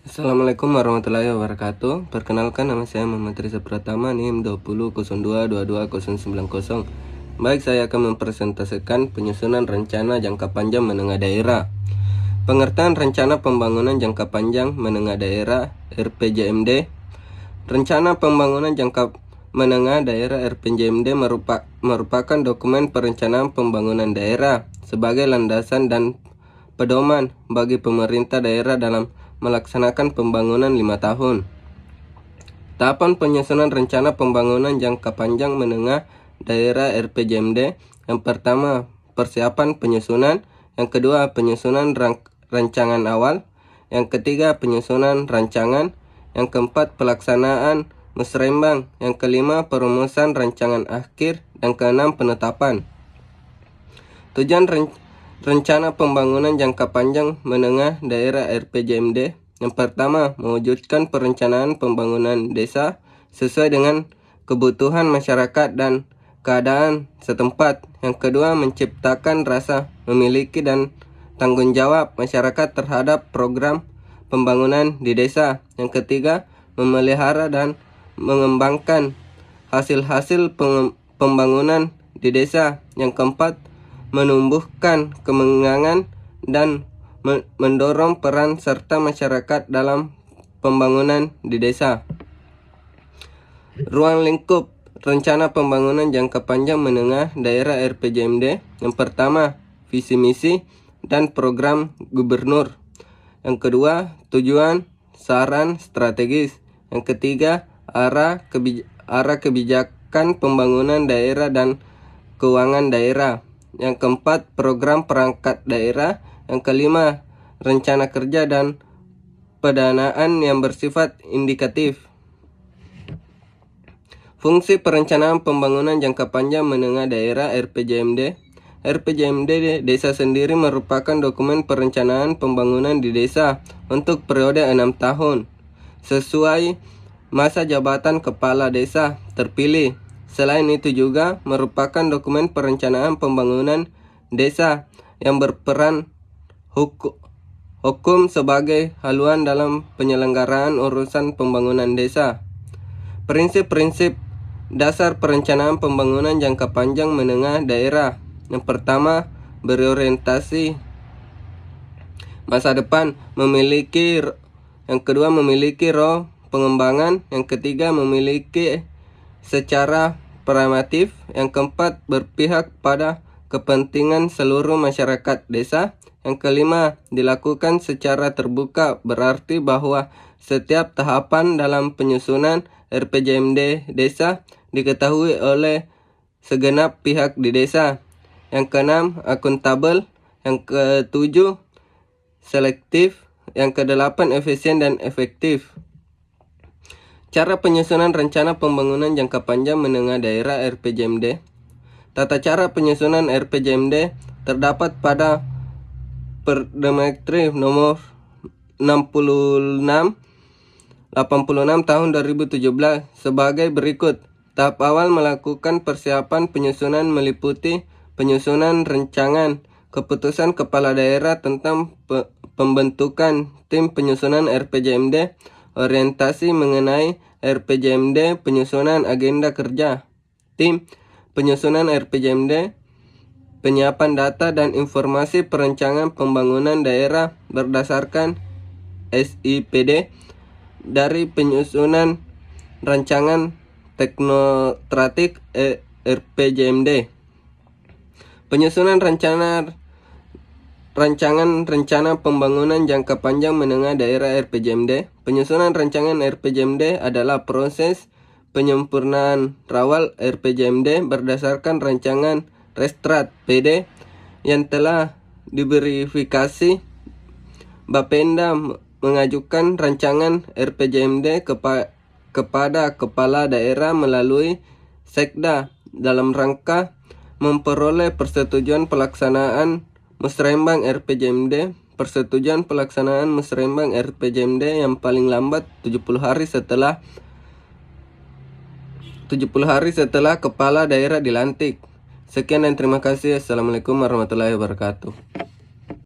Assalamualaikum warahmatullahi wabarakatuh. Perkenalkan, nama saya Muhammad Riza Pratama, NIM 2002222090. Baik, saya akan mempresentasikan penyusunan rencana jangka panjang menengah daerah. Pengertian rencana pembangunan jangka panjang menengah daerah (RPJMD). Rencana pembangunan jangka menengah daerah (RPJMD) merupakan dokumen perencanaan pembangunan daerah sebagai landasan dan pedoman bagi pemerintah daerah dalam melaksanakan pembangunan 5 tahun. Tahapan penyusunan rencana pembangunan jangka panjang menengah daerah (RPJMD). Yang pertama, persiapan penyusunan. Yang kedua, penyusunan rancangan awal. Yang ketiga, penyusunan rancangan. Yang keempat, pelaksanaan musrembang. Yang kelima, perumusan rancangan akhir. Dan keenam, penetapan. Tujuan rencana pembangunan jangka panjang menengah daerah (RPJMD). Yang pertama, mewujudkan perencanaan pembangunan desa sesuai dengan kebutuhan masyarakat dan keadaan setempat. Yang kedua, menciptakan rasa memiliki dan tanggung jawab masyarakat terhadap program pembangunan di desa. Yang ketiga, memelihara dan mengembangkan hasil-hasil pembangunan di desa. Yang keempat, menumbuhkan kemenangan dan mendorong peran serta masyarakat dalam pembangunan di desa. Ruang lingkup rencana pembangunan jangka panjang menengah daerah (RPJMD). Yang pertama, visi misi dan program gubernur. Yang kedua, tujuan, saran strategis. Yang ketiga, arah kebijakan pembangunan daerah dan keuangan daerah. Yang keempat, program perangkat daerah. Yang kelima, rencana kerja dan pendanaan yang bersifat indikatif. Fungsi perencanaan pembangunan jangka panjang menengah daerah (RPJMD). RPJMD desa sendiri merupakan dokumen perencanaan pembangunan di desa untuk periode 6 tahun sesuai masa jabatan kepala desa terpilih. Selain itu juga merupakan dokumen perencanaan pembangunan desa yang berperan hukum sebagai haluan dalam penyelenggaraan urusan pembangunan desa. Prinsip-prinsip dasar perencanaan pembangunan jangka panjang menengah daerah. Yang pertama, berorientasi masa depan, yang kedua, memiliki roh pengembangan. Yang ketiga, memiliki secara pragmatif. Yang keempat, berpihak pada kepentingan seluruh masyarakat desa. Yang kelima, dilakukan secara terbuka, berarti bahwa setiap tahapan dalam penyusunan RPJMD desa diketahui oleh segenap pihak di desa. Yang keenam, akuntabel. Yang ketujuh, selektif. Yang kedelapan, efisien dan efektif. Cara penyusunan rencana pembangunan jangka panjang menengah daerah (RPJMD). Tata cara penyusunan RPJMD terdapat pada Permendagri nomor 86 tahun 2017 sebagai berikut. Tahap awal melakukan persiapan penyusunan meliputi penyusunan rancangan keputusan kepala daerah tentang pembentukan tim penyusunan RPJMD, orientasi mengenai RPJMD, penyusunan agenda kerja tim penyusunan RPJMD, penyiapan data dan informasi perencanaan pembangunan daerah berdasarkan SIPD dari penyusunan rancangan teknokratik RPJMD. Penyusunan rencana pembangunan jangka panjang menengah daerah (RPJMD). Penyusunan rancangan RPJMD adalah proses penyempurnaan rawal RPJMD berdasarkan rancangan Restrat PD yang telah diverifikasi. Bapenda mengajukan rancangan RPJMD kepada kepala daerah melalui Sekda dalam rangka memperoleh persetujuan pelaksanaan musrembang RPJMD. Persetujuan pelaksanaan musrembang RPJMD yang paling lambat 70 hari setelah kepala daerah dilantik. Sekian dan terima kasih. Assalamualaikum warahmatullahi wabarakatuh.